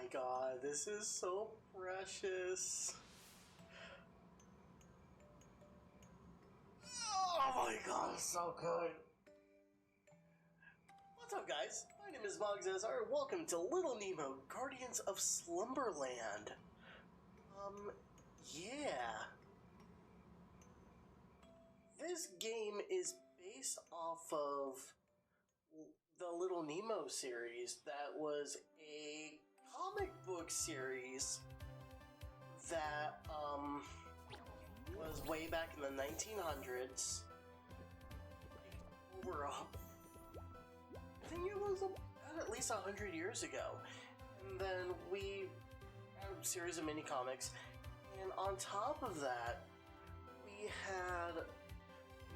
my god, this is so precious. Oh my god, it's so good. What's up, guys? My name is Mogzazar. Welcome to Little Nemo, Guardians of Slumberland. Yeah. This game is based off of the Little Nemo series. That was a comic book series that, was way back in the 1900s. Over I think it was at least 100 years ago. And then we had a series of mini comics. And on top of that, we had a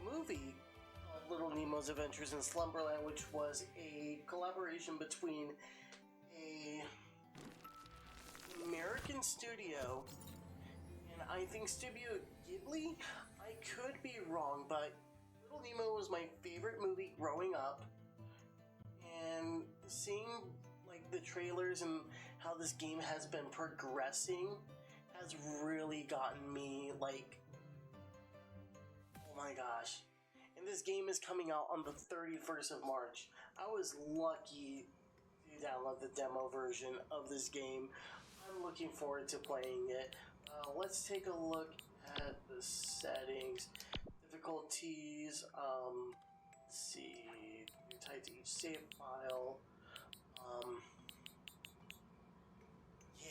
movie called Little Nemo's Adventures in Slumberland, which was a collaboration between an American studio and I think Studio Ghibli. I could be wrong, but Little Nemo was my favorite movie growing up. And seeing like the trailers and how this game has been progressing has really gotten me like, oh my gosh. And this game is coming out on the 31st of March. I was lucky to download the demo version of this game. I'm looking forward to playing it. Let's take a look at the settings. Difficulties, let's see, type to each save file. Yeah.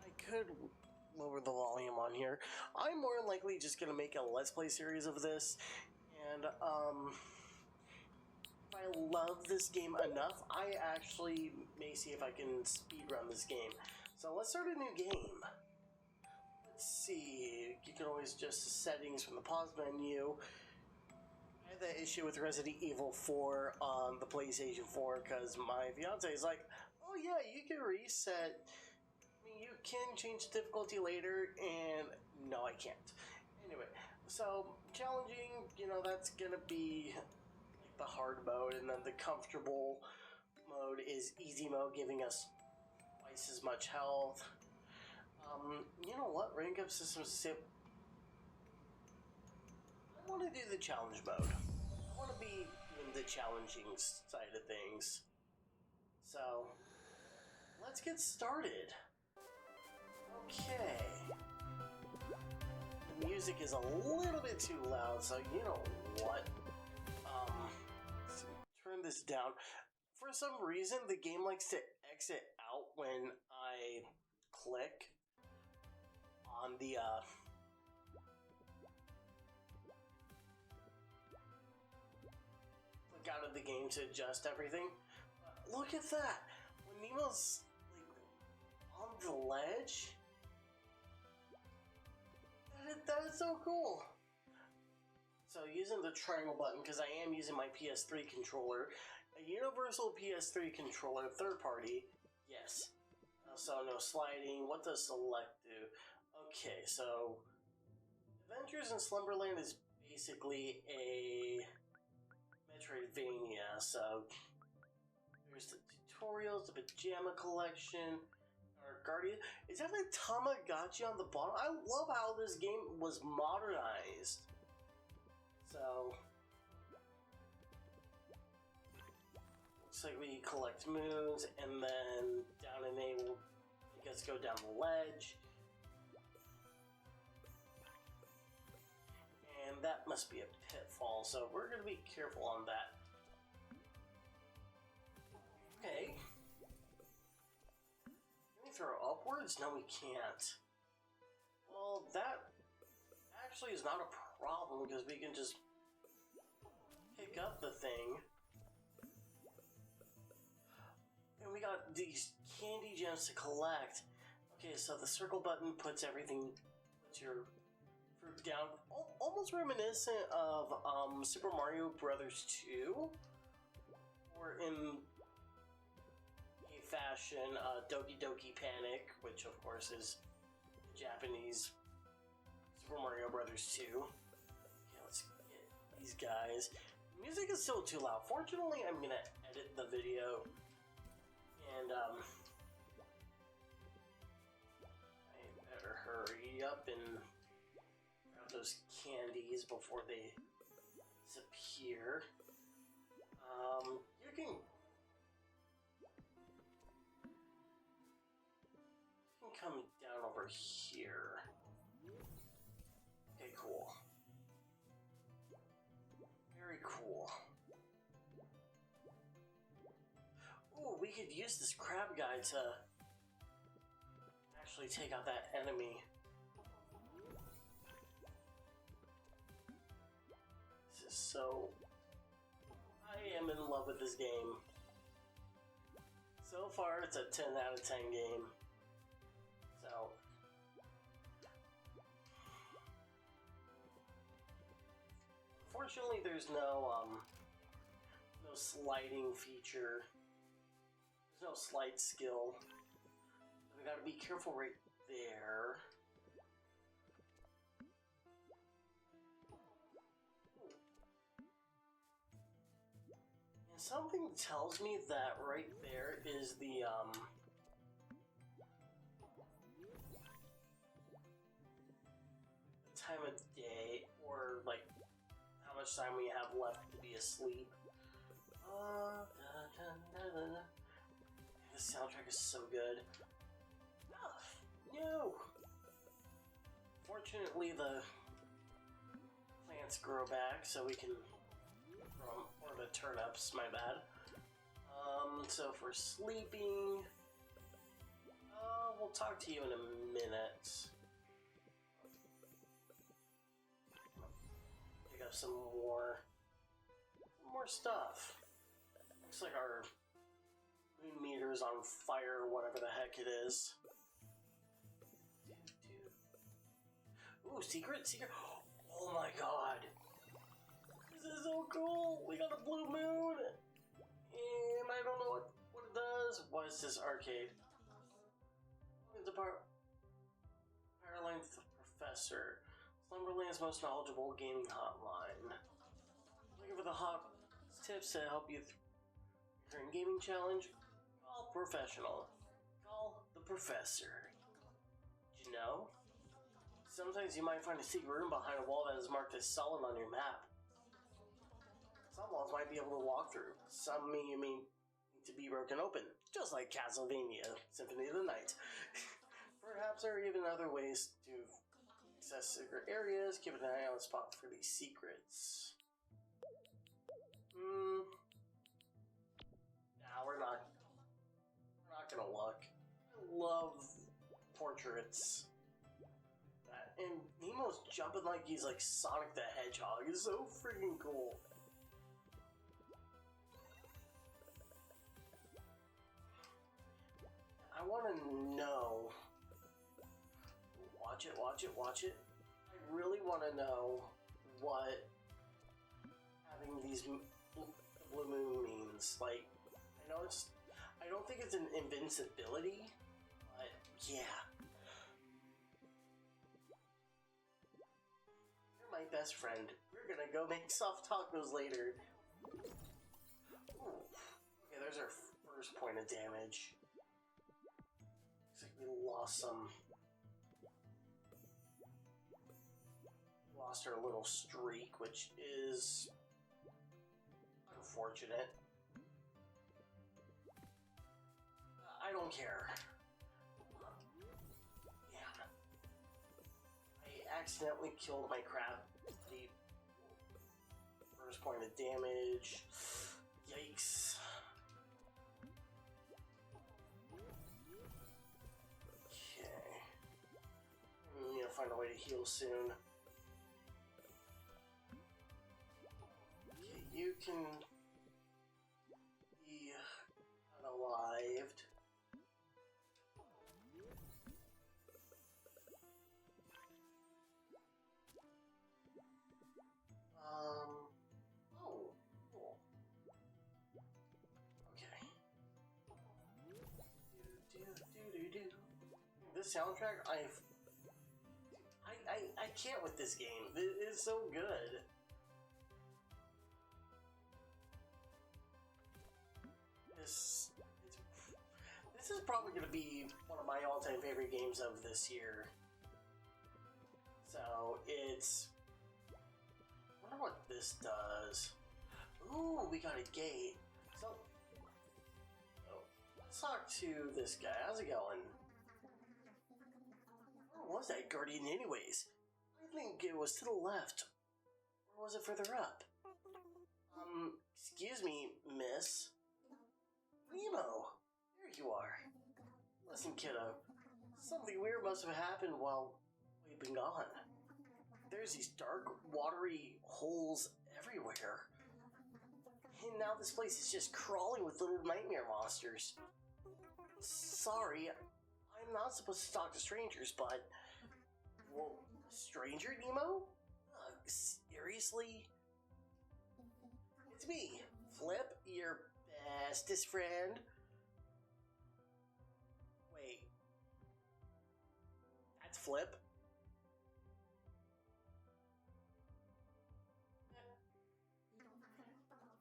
I could lower the volume on here. I'm more than likely just gonna make a Let's Play series of this, and if I love this game enough, I actually may see if I can speedrun this game. So let's start a new game. Let's see, you can always adjust the settings from the pause menu. I had that issue with Resident Evil 4 on the PlayStation 4 because my fiance is like, oh yeah, you can reset. I mean, you can change the difficulty later, and no, I can't. Anyway, so challenging, you know, that's gonna be like the hard mode, and then the comfortable mode is easy mode, giving us twice as much health. You know what? Rank up systems sip. I want to do the challenge mode. I want to be in the challenging side of things. So, let's get started. Okay. The music is a little bit too loud, so you know what? Let's turn this down. For some reason, the game likes to exit out when I click on the, click out of the game to adjust everything. Look at that! When Nemo's, like, on the ledge? That is so cool! So, using the triangle button, because I am using my PS3 controller, a universal PS3 controller, third party, yes. So no sliding. What does select do? Okay, so Adventures in Slumberland is basically a Metroidvania. So there's the tutorials, the pajama collection, our Guardian. Is that like Tamagotchi on the bottom? I love how this game was modernized. So looks like we collect moons, and then down in A, we'll, I guess, go down the ledge. And that must be a pitfall, so we're going to be careful on that. Okay. Can we throw upwards? No, we can't. Well, that actually is not a problem, because we can just pick up the thing. And we got these candy gems to collect. Okay, so the circle button puts everything, puts your fruit down. Almost reminiscent of Super Mario Brothers 2. Or in a fashion, Doki Doki Panic, which of course is Japanese Super Mario Brothers 2. Okay, let's get these guys. Music is still too loud. Fortunately, I'm gonna edit the video And, I better hurry up and grab those candies before they disappear. You can come down over here. Okay, cool. Very cool. Ooh, we could use this crab guy to actually take out that enemy. This is so... I am in love with this game. So far, it's a 10 out of 10 game. So... Unfortunately, there's no sliding feature. There's no slide skill. We gotta be careful right there. And something tells me that right there is the time of day, or like how much time we have left to be asleep. The soundtrack is so good. No! Fortunately, the plants grow back, so we can grow, or the turnips, my bad. So for sleeping, we'll talk to you in a minute. Pick up some more stuff. Looks like our moon meter's on fire, whatever the heck it is. Ooh, secret? Oh my god. This is so cool! We got a blue moon! And I don't know what it does. What is this arcade? It's a power line with the professor. Slumberland's most knowledgeable gaming hotline. Looking for the hot tips to help you through your current gaming challenge? Call professional. Call the professor. Did you know? Sometimes you might find a secret room behind a wall that is marked as solid on your map. Some walls might be able to walk through. Some you may need to be broken open, just like Castlevania Symphony of the Night. Perhaps there are even other ways to access secret areas. Keep an eye on the spot for these secrets. Nah, we're not gonna look. I love portraits. And Nemo's jumping like he's like Sonic the Hedgehog. It's so freaking cool. I want to know. Watch it. I really want to know what having these blue moon means. Like, I don't think it's an invincibility, but yeah. You're my best friend. We're gonna go make soft tacos later. Ooh. Okay, there's our first point of damage. Looks like we lost our little streak, which is unfortunate. I don't care. Yeah. I accidentally killed my crab. First point of damage. Yikes. Okay. I'm gonna find a way to heal soon. Okay, you can be unalived. Oh, cool. Okay. This soundtrack, I can't with this game. It is so good. This is probably going to be one of my all-time favorite games of this year. So, it's... I wonder what this does. Ooh, we got a gate. So, let's talk to this guy. How's it going? Where was that Guardian anyways? I think it was to the left. Or was it further up? Excuse me, miss. Nemo! There you are. Listen, kiddo. Something weird must have happened while we've been gone. There's these dark, watery holes everywhere. And now this place is just crawling with little nightmare monsters. Sorry, I'm not supposed to talk to strangers, but... Well, stranger, Nemo? Seriously? It's me, Flip, your bestest friend. Wait. That's Flip?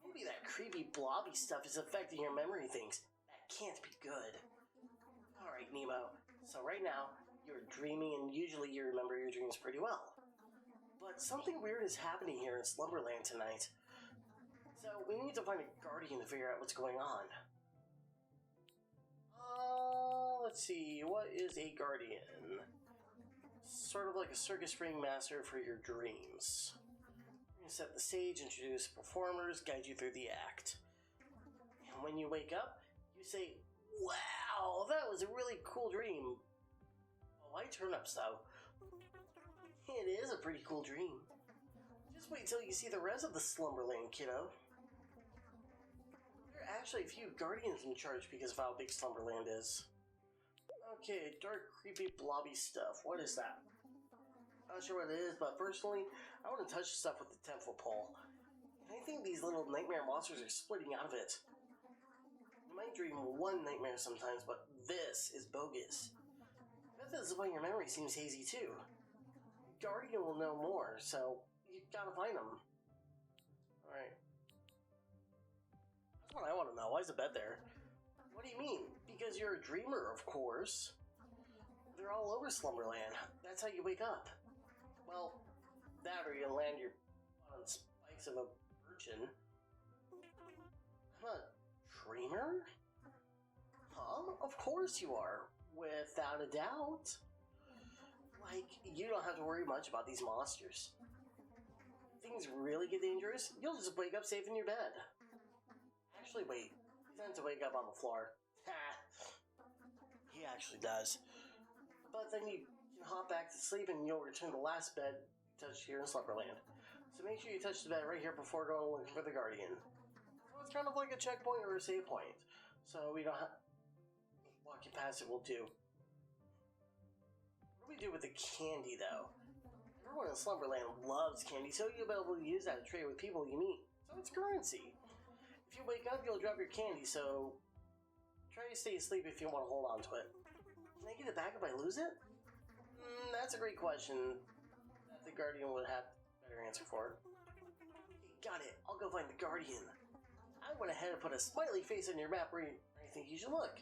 Maybe that creepy blobby stuff is affecting your memory things. That can't be good. Alright, Nemo. So right now, you're dreaming and usually you remember your dreams pretty well. But something weird is happening here in Slumberland tonight. So we need to find a guardian to figure out what's going on. Let's see, what is a guardian? Sort of like a circus ringmaster for your dreams. You're gonna set the stage, introduce performers, guide you through the act. And when you wake up, you say, "Wow, that was a really cool dream." Oh, I turnips though. It is a pretty cool dream. Just wait till you see the rest of the Slumberland, kiddo. There are actually a few guardians in charge because of how big Slumberland is. Okay, dark, creepy, blobby stuff. What is that? Not sure what it is, but personally, I want to touch the stuff with the 10-foot pole. And I think these little nightmare monsters are splitting out of it. You might dream one nightmare sometimes, but this is bogus. I bet this is why your memory seems hazy too. Guardian will know more, so you gotta find them. Alright. That's what I want to know. Why is the bed there? What do you mean? Because you're a dreamer, of course. They're all over Slumberland. That's how you wake up. Well, that or you land your on spikes of a virgin. I'm a dreamer? Huh? Of course you are. Without a doubt. Like, you don't have to worry much about these monsters. If things really get dangerous, you'll just wake up safe in your bed. Actually, wait. He tends to wake up on the floor. He actually does. But then you can hop back to sleep and you'll return to the last bed you touched here in Slumberland. So make sure you touch the bed right here before going looking for the Guardian. So it's kind of like a checkpoint or a save point. So we don't have... Walking past it will do. What do we do with the candy, though? Everyone in Slumberland loves candy, so you'll be able to use that to trade with people you meet. So it's currency. If you wake up, you'll drop your candy, so try to stay asleep if you want to hold on to it. Can I get it back if I lose it? That's a great question that the Guardian would have a better answer for. Okay, got it. I'll go find the Guardian. I went ahead and put a smiley face on your map where I think you should look.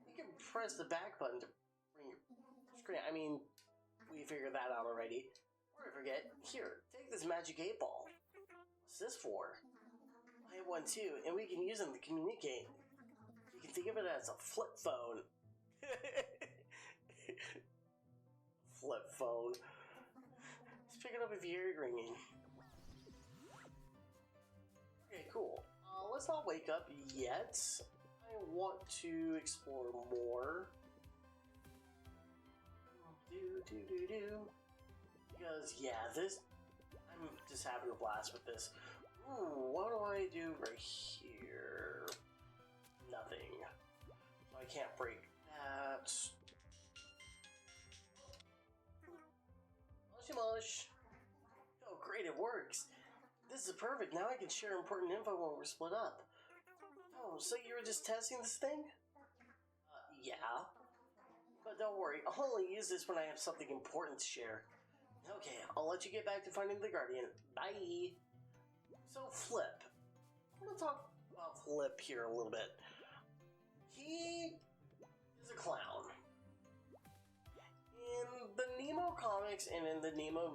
You can press the back button to bring your screen. I mean, we figured that out already. Before I forget, here, take this magic 8-ball. What's this for? I have one too, and we can use them to communicate. You can think of it as a flip phone. Flip phone. Just pick it up if you hear it ringing. Okay, cool. Let's not wake up yet. I want to explore more. Because, yeah, this... I'm just having a blast with this. Ooh, what do I do right here? Nothing. So I can't break that. Mushy mush. Oh, great, it works. This is perfect. Now I can share important info when we're split up. Oh, so you were just testing this thing? Yeah. But don't worry, I'll only use this when I have something important to share. Okay, I'll let you get back to finding the Guardian. Bye! So, Flip. I'm gonna talk about Flip here a little bit. He clown. In the Nemo comics and in the Nemo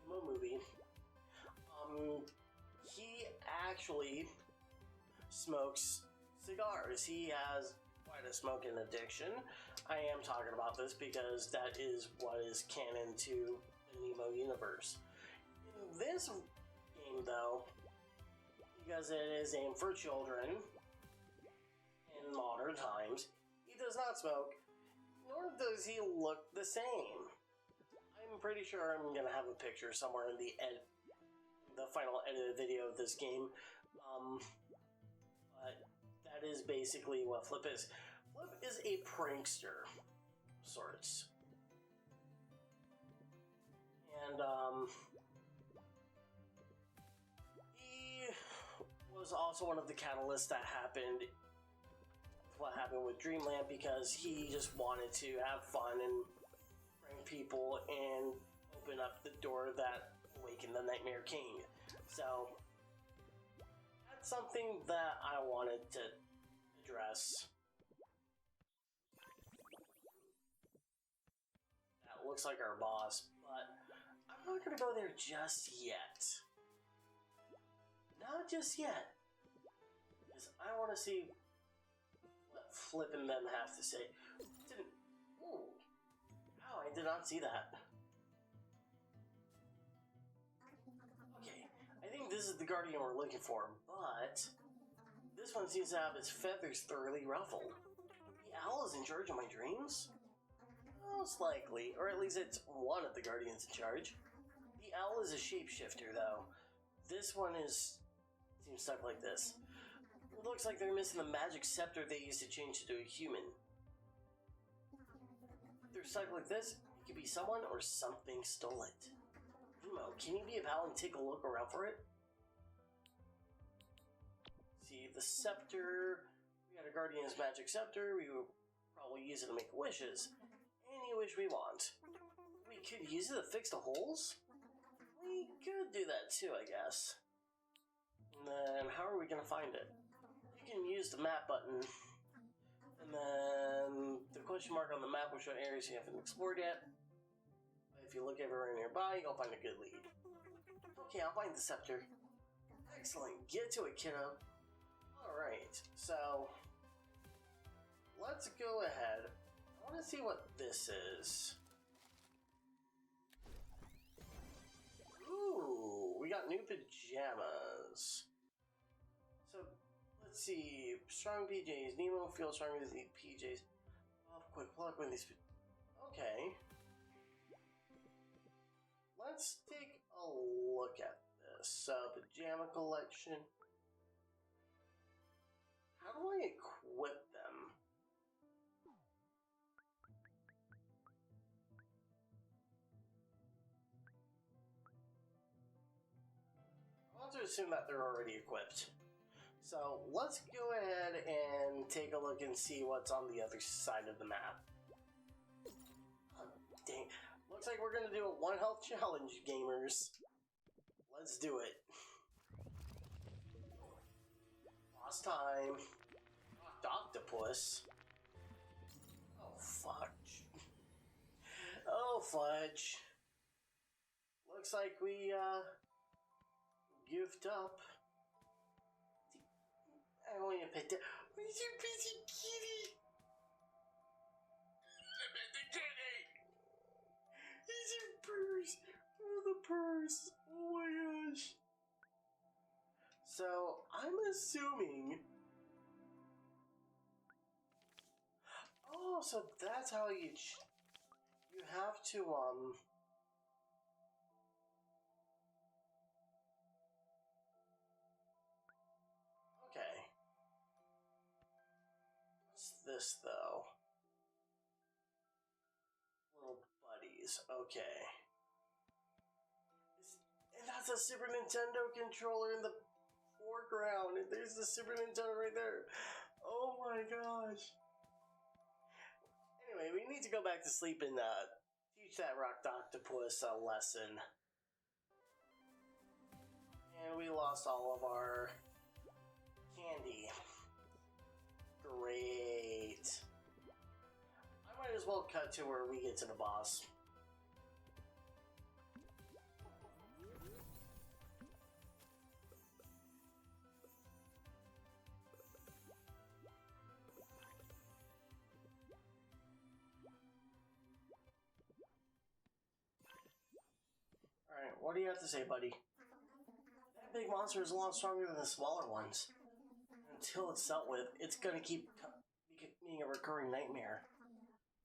movie, he actually smokes cigars. He has quite a smoking addiction. I am talking about this because that is what is canon to the Nemo universe. In this game, though, because it is aimed for children in modern times, he does not smoke, nor does he look the same. I'm pretty sure I'm gonna have a picture somewhere in the final edited video of this game. But that is basically what Flip is. Flip is a prankster of sorts. And he was also one of the catalysts that happened what happened with Dreamland, because he just wanted to have fun and prank people and open up the door that awakened the Nightmare King. So that's something that I wanted to address. That looks like our boss, but I'm not gonna go there just yet. Not just yet. Because I want to see what Flip and them have to say. Ooh. Ow, I did not see that. Okay, I think this is the Guardian we're looking for, but this one seems to have its feathers thoroughly ruffled. The owl is in charge of my dreams? Most likely, or at least it's one of the Guardians in charge. The owl is a shapeshifter, though. This one seems stuck like this. It looks like they're missing the magic scepter they used to change into a human. If they're stuck like this, it could be someone or something stole it. Nemo, can you be a pal and take a look around for it? See, the scepter. We got a Guardian's magic scepter. We will probably use it to make wishes. Any wish we want. We could use it to fix the holes? We could do that too, I guess. And then, how are we going to find it? You can use the map button. And then, the question mark on the map will show areas you haven't explored yet. But if you look everywhere nearby, you'll find a good lead. Okay, I'll find the scepter. Excellent. Get to it, kiddo. Alright, so let's go ahead. I want to see what this is. Ooh, we got new pajamas. So, let's see. Strong PJs. Nemo feels stronger than the PJs. Oh, quick plug when these... Okay. Let's take a look at this. Pajama collection. How do I equip them? I want to assume that they're already equipped. So let's go ahead and take a look and see what's on the other side of the map. Oh, dang. Looks like we're going to do a 1 health challenge, gamers. Let's do it. Last time. Octopus. Oh, fudge. Oh, fudge. Looks like we, gift up. I want to pet that. Where's your busy kitty? I bet the kitty. He's your purse. Oh, the purse. Oh my gosh. So, I'm assuming... Oh, so that's how you have to, Okay. What's this, though? Little buddies. Okay. And that's a Super Nintendo controller in the foreground. And there's the Super Nintendo right there. Oh my gosh. Anyway, we need to go back to sleep and teach that rock octopus a lesson. And we lost all of our candy. Great. cut to where we get to the boss. Alright, what do you have to say, buddy? That big monster is a lot stronger than the smaller ones. Until it's dealt with, it's gonna keep being a recurring nightmare.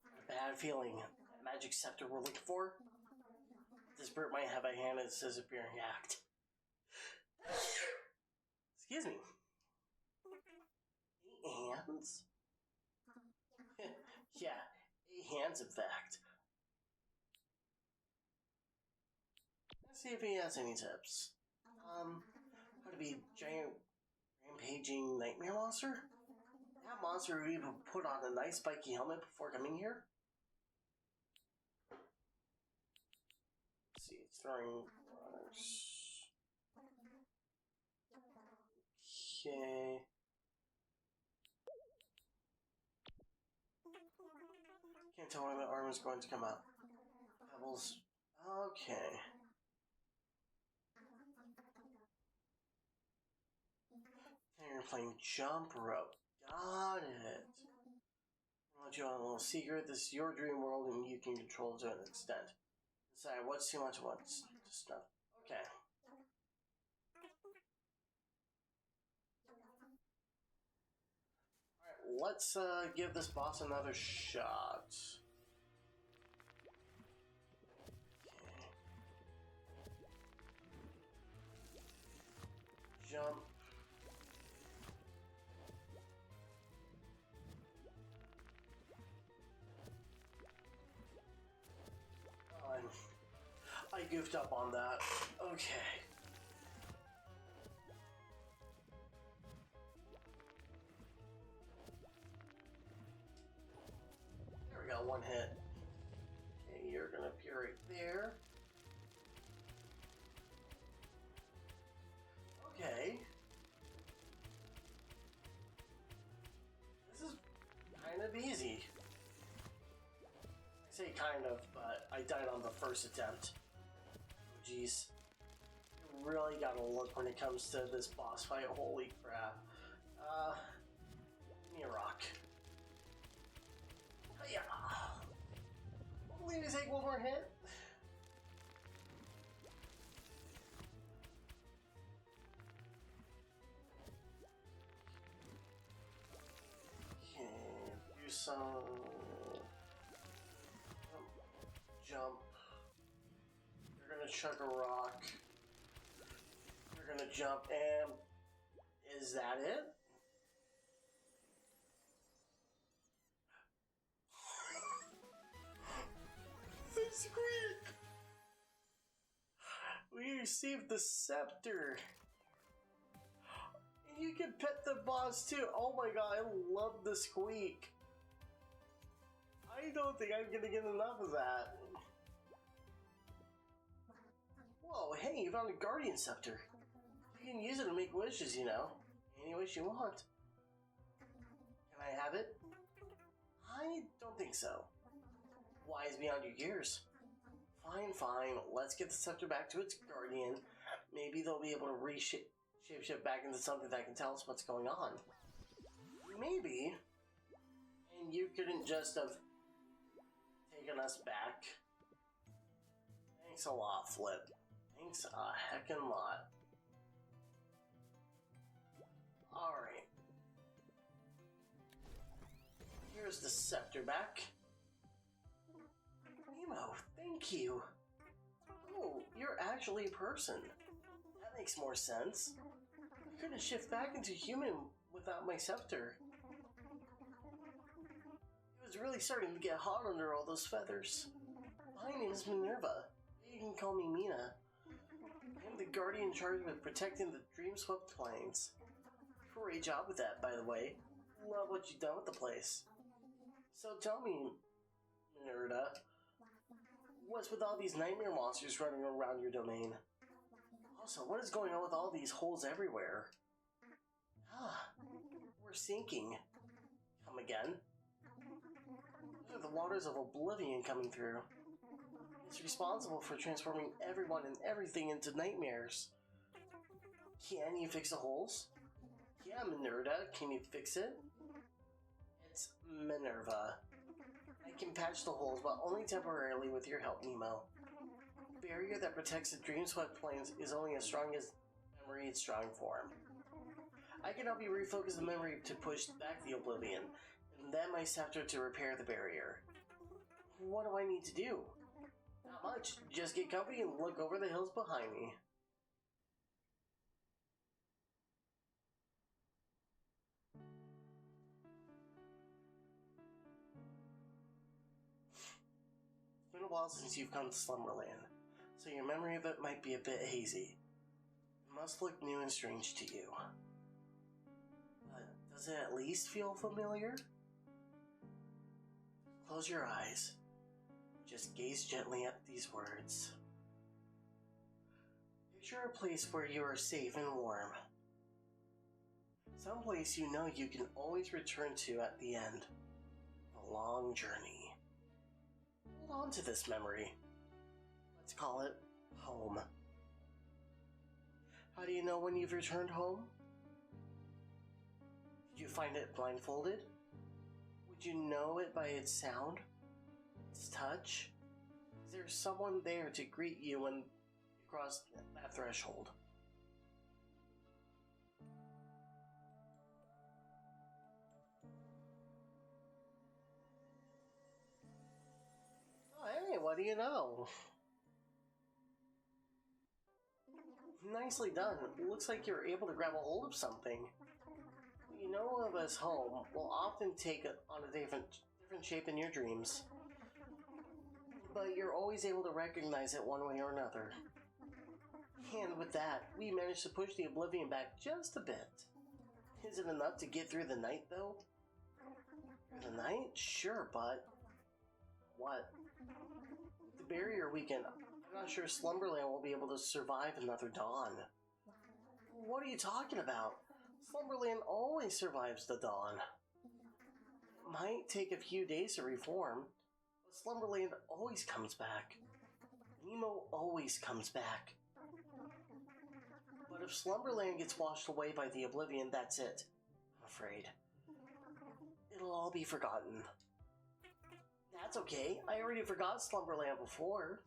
A bad feeling. That magic scepter we're looking for? This bird might have a hand in its disappearing act. Excuse me. 8 hands? Yeah, 8 hands in fact. Let's see if he has any tips. How to be giant rampaging nightmare monster? That monster would even put on a nice spiky helmet before coming here? Let's see, it's throwing bars. Okay. Can't tell when the arm is going to come out. Pebbles. Okay. And you're playing jump rope. Got it. I'll let you on a little secret. This is your dream world and you can control it to an extent. Decide what's too much, what's just enough. Okay. Alright, let's give this boss another shot. Okay. Jump. I goofed up on that. Okay. There we go, one hit. Okay, you're gonna appear right there. Okay. This is kind of easy. I say kind of, but I died on the first attempt. Oh, jeez. You really gotta look when it comes to this boss fight. Holy crap. Give me a rock. Yeah. Only to take one more hit. Okay, do some jump. You're gonna chuck a rock. You're gonna jump, and is that it? The squeak! We received the scepter. And you can pet the boss too. Oh my god, I love the squeak. I don't think I'm gonna get enough of that. Whoa, hey, you found a Guardian scepter. You can use it to make wishes, you know. Any wish you want. Can I have it? I don't think so. Wise beyond your years. Fine, fine. Let's get the scepter back to its guardian. Maybe they'll be able to shape-shift back into something that can tell us what's going on. Maybe. And you couldn't just have taken us back. Thanks a lot, Flip. Thanks a heckin' lot. Alright. Here's the scepter back. Nemo, thank you. Oh, you're actually a person. That makes more sense. I couldn't shift back into human without my scepter. It was really starting to get hot under all those feathers. My name is Minerva. You can call me Mina. I'm the guardian charged with protecting the dream-swept plains. Great job with that, by the way. Love what you've done with the place. So tell me, Minerva, what's with all these nightmare monsters running around your domain? Also, what is going on with all these holes everywhere? Ah, we're sinking. Come again? Those are the waters of oblivion coming through. It's responsible for transforming everyone and everything into nightmares. Can you fix the holes? Yeah, Minerva, can you fix it? It's Minerva. I can patch the holes, but only temporarily with your help, Nemo. The barrier that protects the dream-swept plains is only as strong as memory its strong form. I can help you refocus the memory to push back the oblivion, and then my scepter to repair the barrier. What do I need to do? Not much. Just get comfy and look over the hills behind me. It's been a while since you've come to Slumberland, so your memory of it might be a bit hazy. It must look new and strange to you. But does it at least feel familiar? Close your eyes. Just gaze gently at these words. Picture a place where you are safe and warm. Some place you know you can always return to at the end. A long journey. Hold on to this memory. Let's call it home. How do you know when you've returned home? Did you find it blindfolded? Would you know it by its sound? Its touch? Is there someone there to greet you when you cross that threshold? Oh, hey, what do you know? Nicely done. It looks like you're able to grab a hold of something. You know of as home will often take on a different shape in your dreams. But you're always able to recognize it one way or another. And with that, we managed to push the oblivion back just a bit. Is it enough to get through the night, though? Through the night? Sure, but... what? The barrier weakened. I'm not sure Slumberland will be able to survive another dawn. What are you talking about? Slumberland always survives the dawn. It might take a few days to reform, but Slumberland always comes back. Nemo always comes back. But if Slumberland gets washed away by the oblivion, that's it. I'm afraid. It'll all be forgotten. That's okay. I already forgot Slumberland before.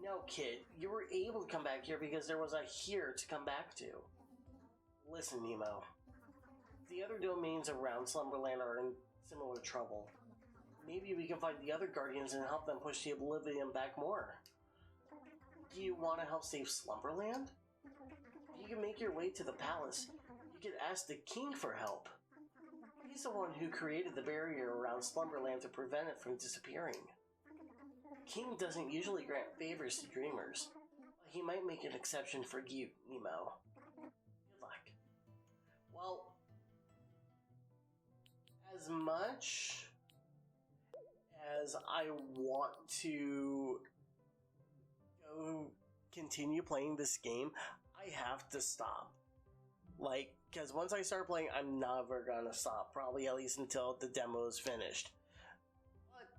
No, kid. You were able to come back here because there was a here to come back to. Listen, Nemo. The other domains around Slumberland are in similar trouble. Maybe we can find the other Guardians and help them push the oblivion back more. Do you want to help save Slumberland? If you can make your way to the palace, you can ask the king for help. He's the one who created the barrier around Slumberland to prevent it from disappearing. The king doesn't usually grant favors to dreamers, but he might make an exception for you, Nemo. Good luck. Well, as much as I want to go continue playing this game, I have to stop. Like, because once I start playing, I'm never gonna stop. Probably at least until the demo is finished. But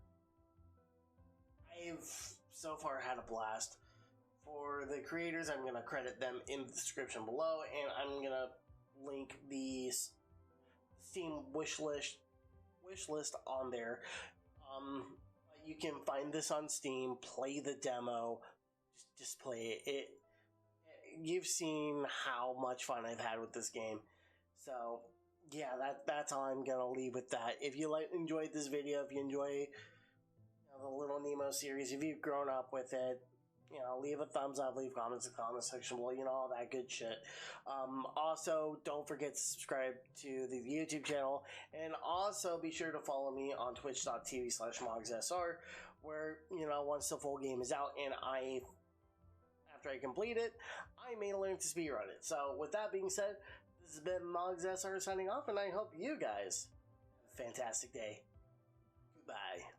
I've so far had a blast. For the creators, I'm gonna credit them in the description below, and I'm gonna link the Steam wish list on there. You can find this on Steam, play the demo, just play it. You've seen how much fun I've had with this game. So, yeah, that's all I'm gonna leave with that. If you enjoyed this video, if you enjoy the Little Nemo series, if you've grown up with it, leave a thumbs up, leave comments in the comment section below, all that good shit. Also, don't forget to subscribe to the YouTube channel, and also be sure to follow me on twitch.tv/mogsSR, where, once the full game is out and after I complete it, I may learn to speedrun it. So, with that being said, this has been mogsSR signing off, and I hope you guys have a fantastic day. Goodbye.